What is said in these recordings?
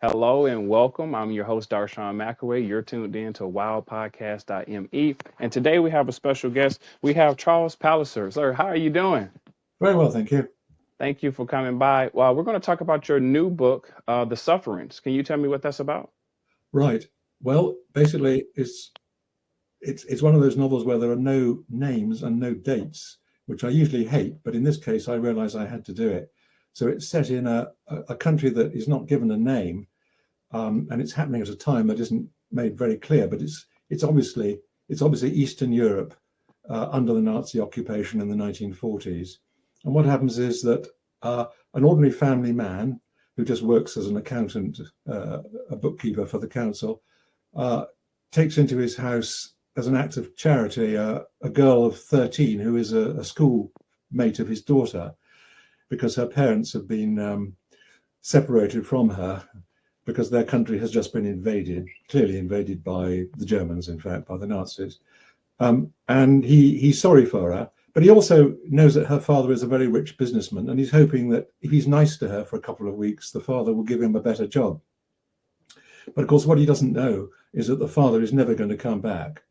Hello and welcome. I'm your host, Darshawn McAway. You're tuned in to wildpodcast.me. And today we have a special guest. We have Charles Palliser. Sir, how are you doing? Very well, thank you. Thank you for coming by. Well, we're going to talk about your new book, The Sufferance. Can you tell me what that's about? Right. Well, basically, it's one of those novels where there are no names and no dates, which I usually hate, but in this case, I realized I had to do it. So it's set in a country that is not given a name, and it's happening at a time that isn't made very clear. But it's obviously Eastern Europe under the Nazi occupation in the 1940s. And what happens is that an ordinary family man who just works as an accountant, a bookkeeper for the council, takes into his house as an act of charity a girl of 13 who is a schoolmate of his daughter, because her parents have been separated from her because their country has just been invaded, clearly invaded by the Germans, in fact, by the Nazis. And he's sorry for her, but he also knows that her father is a very rich businessman, and he's hoping that if he's nice to her for a couple of weeks, the father will give him a better job. But of course, what he doesn't know is that the father is never going to come back.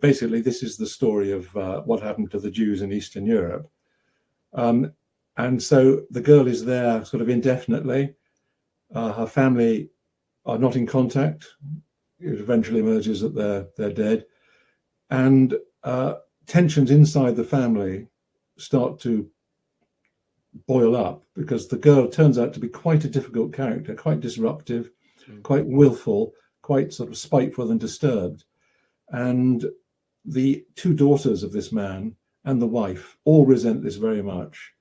Basically, this is the story of what happened to the Jews in Eastern Europe. And so the girl is there sort of indefinitely. Her family are not in contact. It eventually emerges that they're dead. And tensions inside the family start to boil up because the girl turns out to be quite a difficult character, quite disruptive, quite willful, quite sort of spiteful and disturbed. And the two daughters of this man and the wife all resent this very much.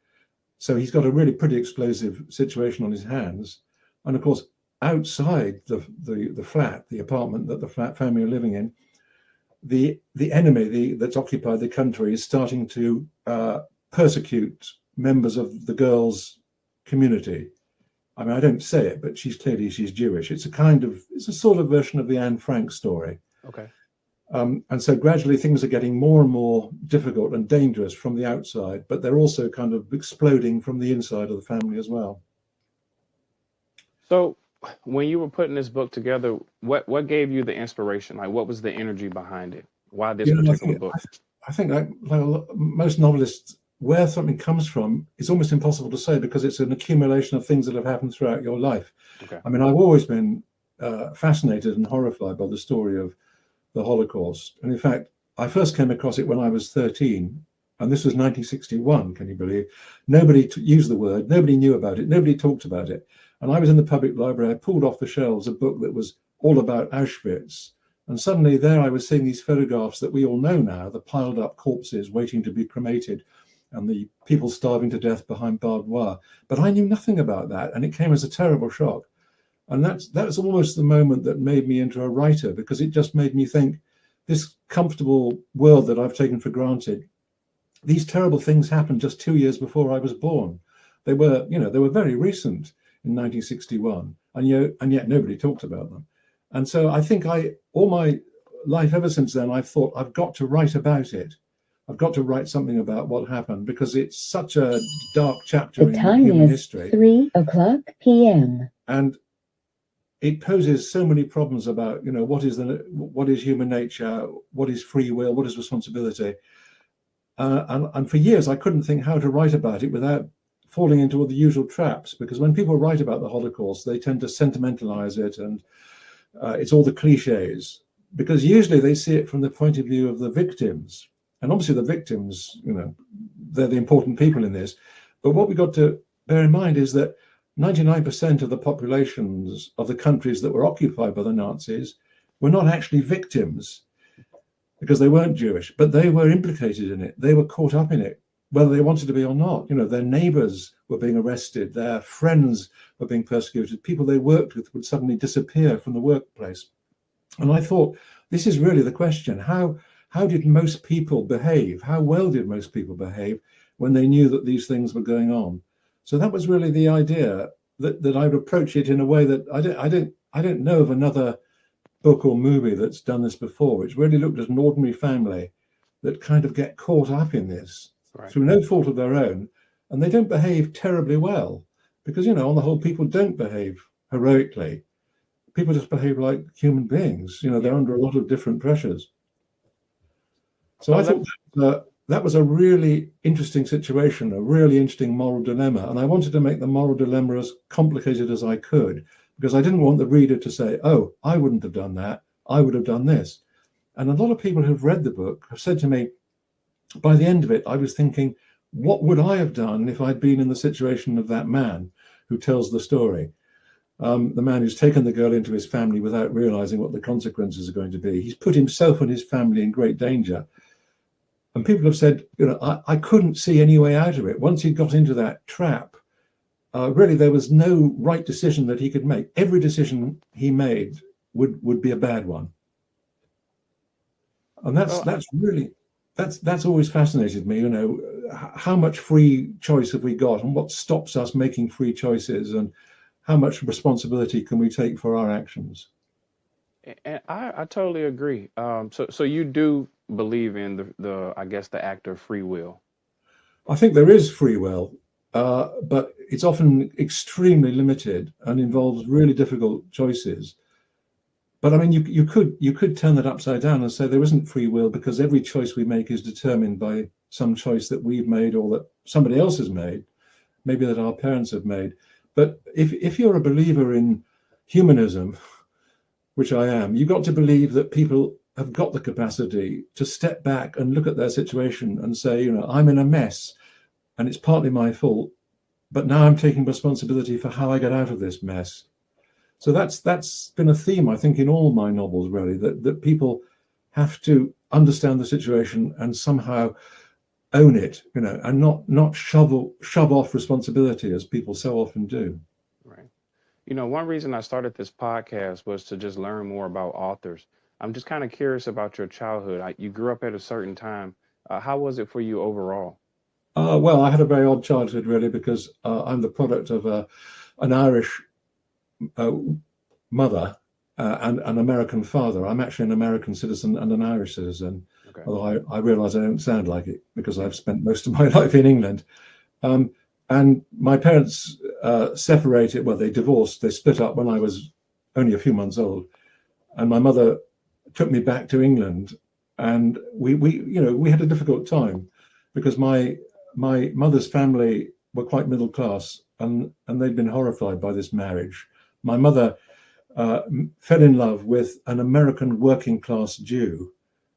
So he's got a really pretty explosive situation on his hands. And of course, outside the flat, the apartment that the flat family are living in, the enemy that's occupied the country is starting to persecute members of the girl's community. I mean, I don't say it, but she's Jewish. It's a sort of version of the Anne Frank story. Okay. And so gradually things are getting more and more difficult and dangerous from the outside, but they're also kind of exploding from the inside of the family as well. So when you were putting this book together, what gave you the inspiration? Like, what was the energy behind it? Why this particular book? I think like most novelists, where something comes from, it's almost impossible to say because it's an accumulation of things that have happened throughout your life. Okay. I mean, I've always been fascinated and horrified by the story of the Holocaust. And in fact, I first came across it when I was 13, and this was 1961, can you believe? Nobody used the word, nobody knew about it, nobody talked about it. And I was in the public library, I pulled off the shelves a book that was all about Auschwitz. And suddenly there I was seeing these photographs that we all know now, the piled up corpses waiting to be cremated and the people starving to death behind barbed wire. But I knew nothing about that, and it came as a terrible shock. And that's almost the moment that made me into a writer, because it just made me think, this comfortable world that I've taken for granted, these terrible things happened just 2 years before I was born. They were very recent in 1961, and yet nobody talked about them. And so I think all my life ever since then, I've thought I've got to write about it. I've got to write something about what happened, because it's such a dark chapter in human history. The time is 3:00 p.m. And it poses so many problems about, what is human nature, what is free will, what is responsibility. And for years, I couldn't think how to write about it without falling into all the usual traps, because when people write about the Holocaust, they tend to sentimentalize it, and it's all the cliches, because usually they see it from the point of view of the victims. And obviously the victims, they're the important people in this. But what we've got to bear in mind is that 99% of the populations of the countries that were occupied by the Nazis were not actually victims, because they weren't Jewish, but they were implicated in it. They were caught up in it, whether they wanted to be or not. Their neighbors were being arrested, their friends were being persecuted, people they worked with would suddenly disappear from the workplace. And I thought, this is really the question. How did most people behave? How well did most people behave when they knew that these things were going on? So that was really the idea, that I would approach it in a way that I don't know of another book or movie that's done this before, which really looked at an ordinary family that kind of get caught up in this through no fault of their own, and they don't behave terribly well, because on the whole, people don't behave heroically. People just behave like human beings. They're under a lot of different pressures. So I thought that was a really interesting situation, a really interesting moral dilemma. And I wanted to make the moral dilemma as complicated as I could, because I didn't want the reader to say, oh, I wouldn't have done that, I would have done this. And a lot of people who've read the book have said to me, by the end of it, I was thinking, what would I have done if I'd been in the situation of that man who tells the story? The man who's taken the girl into his family without realizing what the consequences are going to be. He's put himself and his family in great danger. And people have said, I couldn't see any way out of it. Once he got into that trap, really there was no right decision that he could make. Every decision he made would be a bad one. And that's always fascinated me. How much free choice have we got, and what stops us making free choices, and how much responsibility can we take for our actions? And I totally agree. So you do believe in the I guess the act of free will? I think there is free will, but it's often extremely limited and involves really difficult choices. But I mean, you could turn that upside down and say there isn't free will, because every choice we make is determined by some choice that we've made or that somebody else has made, maybe that our parents have made. But if you're a believer in humanism, which I am, you've got to believe that people have got the capacity to step back and look at their situation and say, I'm in a mess and it's partly my fault, but now I'm taking responsibility for how I get out of this mess. So that's been a theme, I think, in all my novels, really, that people have to understand the situation and somehow own it, and not shove off responsibility as people so often do. Right. One reason I started this podcast was to just learn more about authors. I'm just kind of curious about your childhood. You grew up at a certain time. How was it for you overall? Well, I had a very odd childhood, really, because I'm the product of an Irish mother and an American father. I'm actually an American citizen and an Irish citizen, okay. Although I realize I don't sound like it because I've spent most of my life in England. And my parents separated, well, they divorced, they split up when I was only a few months old. And my mother took me back to England, and we had a difficult time because my mother's family were quite middle class, and they'd been horrified by this marriage. My mother fell in love with an American working class Jew,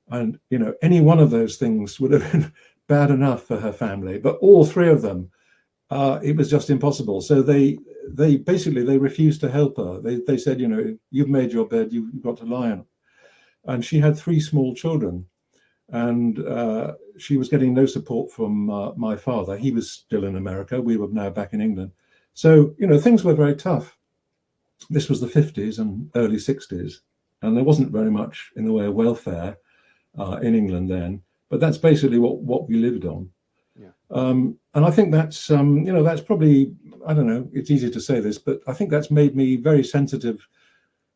and any one of those things would have been bad enough for her family, but all three of them, it was just impossible. So they basically refused to help her. They said, you've made your bed, you've got to lie on it. And she had three small children, and she was getting no support from my father. He was still in America. We were now back in England. So, things were very tough. This was the 50s and early 60s, and there wasn't very much in the way of welfare in England then, but that's basically what we lived on. Yeah. And I think that's, that's probably, I don't know, it's easy to say this, but I think that's made me very sensitive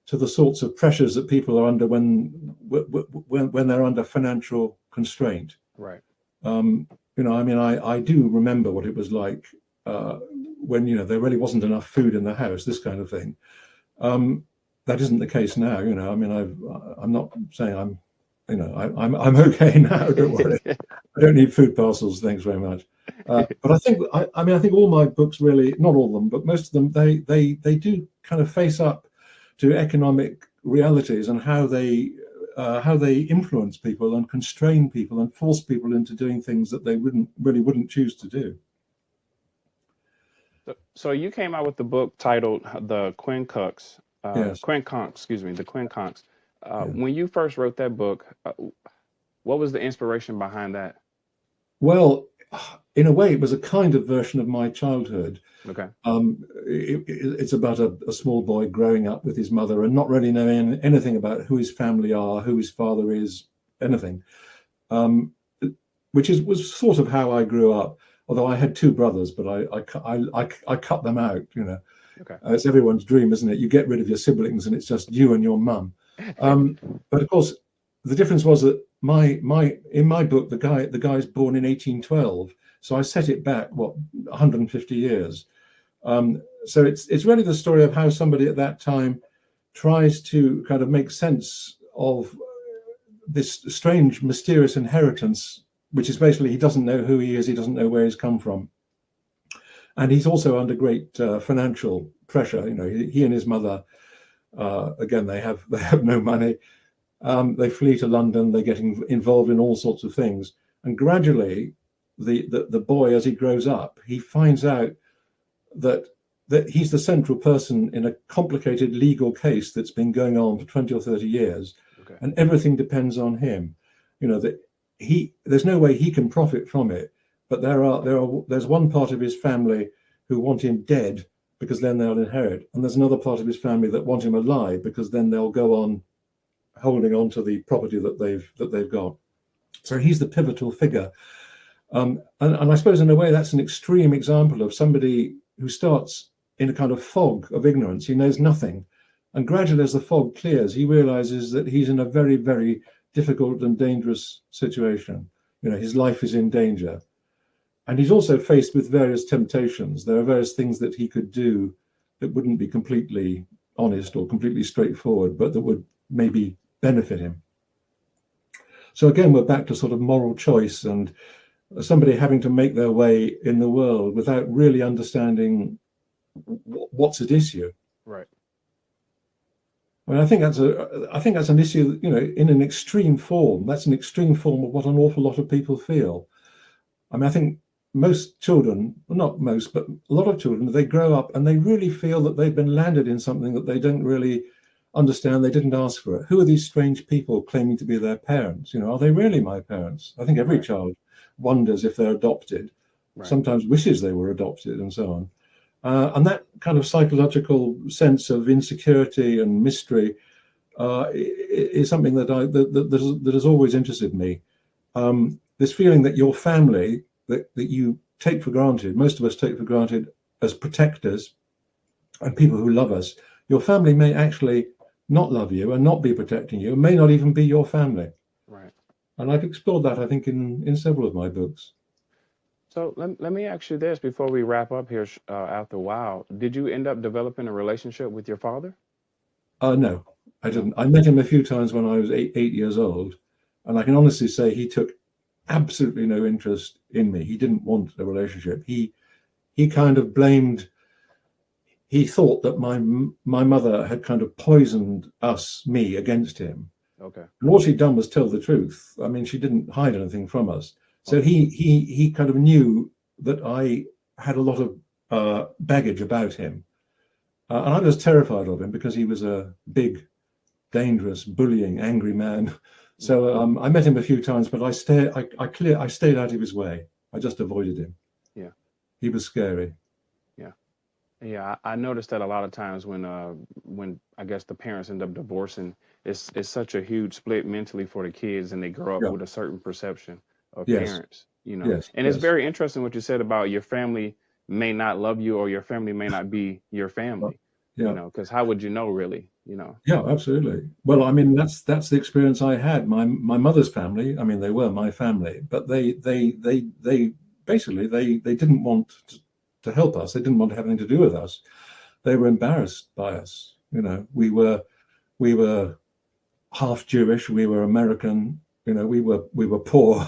to the sorts of pressures that people are under when they're under financial constraint. Right. I do remember what it was like when, there really wasn't enough food in the house, this kind of thing. That isn't the case now. I'm not saying I'm okay now. Don't worry. I don't need food parcels. Thanks very much. But I think all my books, really, not all of them, but most of them, they do kind of face up to economic realities and how they influence people and constrain people and force people into doing things that they wouldn't choose to do. So you came out with the book titled The Quincunx. Yes. The Quincunx. When you first wrote that book, what was the inspiration behind that? Well, in a way, it was a kind of version of my childhood. Okay. It's about a small boy growing up with his mother and not really knowing anything about who his family are, who his father is, anything. Which was sort of how I grew up. Although I had two brothers, but I cut them out. Okay. It's everyone's dream, isn't it? You get rid of your siblings, and it's just you and your mum. But of course, the difference was that in my book, the guy's born in 1812, so I set it back 150 years. So it's really the story of how somebody at that time tries to kind of make sense of this strange, mysterious inheritance, which is basically he doesn't know who he is, he doesn't know where he's come from. And he's also under great financial pressure. You know, he and his mother, again, they have no money. They flee to London. They get involved in all sorts of things. And gradually, the boy, as he grows up, he finds out that he's the central person in a complicated legal case that's been going on for 20 or 30 years. Okay. And everything depends on him. You know, that there's no way he can profit from it. But there's one part of his family who want him dead because then they'll inherit, and there's another part of his family that want him alive because then they'll go on holding on to the property that they've got. So he's the pivotal figure, and I suppose in a way that's an extreme example of somebody who starts in a kind of fog of ignorance. He knows nothing, and gradually, as the fog clears, he realizes that he's in a very, very difficult and dangerous situation. You know, his life is in danger. And he's also faced with various temptations. There are various things that he could do that wouldn't be completely honest or completely straightforward, but that would maybe benefit him. So again, we're back to sort of moral choice and somebody having to make their way in the world without really understanding what's at issue. Right. I mean, I think that's an issue, you know, in an extreme form. That's an extreme form of what an awful lot of people feel. I mean, I think most children, well, not most, but a lot of children, they grow up and they really feel that they've been landed in something that they don't really understand. They didn't ask for it. Who are these strange people claiming to be their parents? You know, are they really my parents? I think every child wonders if they're adopted, sometimes wishes they were adopted, and so on. And that kind of psychological sense of insecurity and mystery is something that has always interested me. This feeling that your family, that you take for granted, most of us take for granted as protectors and people who love us, your family may actually not love you and not be protecting you, and may not even be your family. Right. And I've explored that, I think, in several of my books. So let me ask you this before we wrap up here after a while. Did you end up developing a relationship with your father? No, I didn't. I met him a few times when I was eight years old, and I can honestly say he took absolutely no interest in me. He didn't want a relationship. He kind of blamed. He thought that my mother had kind of poisoned me against him. Okay. And all she'd done was tell the truth. I mean, she didn't hide anything from us. So he kind of knew that I had a lot of baggage about him, and I was terrified of him because he was a big, dangerous, bullying, angry man. So I met him a few times, but I stayed out of his way. I just avoided him. Yeah. He was scary. Yeah, I noticed that a lot of times when I guess the parents end up divorcing, it's such a huge split mentally for the kids, and they grow up with a certain perception of parents, you know. Yes. And it's very interesting what you said about your family may not love you, or your family may not be your family, you know, because how would you know, really, you know? Yeah, absolutely. Well, I mean, that's the experience I had. My mother's family, I mean, they were my family, but they basically they didn't want to help us. They didn't want to have anything to do with us. They were embarrassed by us. You know, we were half Jewish. We were American. You know, we were poor.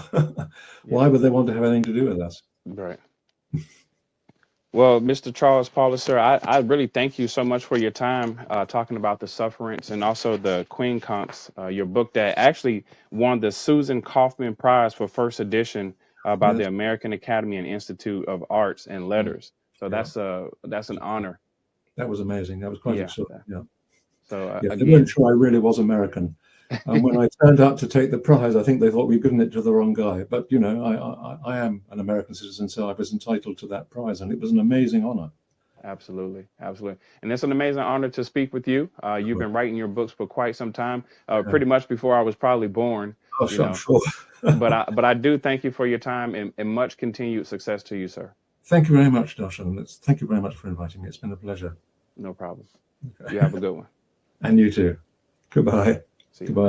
Why would they want to have anything to do with us? Right. Well, Mr. Charles Palliser, I really thank you so much for your time talking about the Sufferance and also the Queen Conks, your book that actually won the Susan Kaufman Prize for first edition by the American Academy and Institute of Arts and Letters. So that's an honor. That was amazing. That was quite exciting. Yeah. So they again, weren't sure I really was American. And when I turned up to take the prize, I think they thought we'd given it to the wrong guy. But, you know, I am an American citizen, so I was entitled to that prize. And it was an amazing honor. Absolutely. Absolutely. And it's an amazing honor to speak with you. You've been writing your books for quite some time, pretty much before I was probably born. Oh, sure, I'm sure. but I do thank you for your time, and much continued success to you, sir. Thank you very much, Josh. And thank you very much for inviting me. It's been a pleasure. No problem. You have a good one. And you too. Goodbye. See you. Goodbye.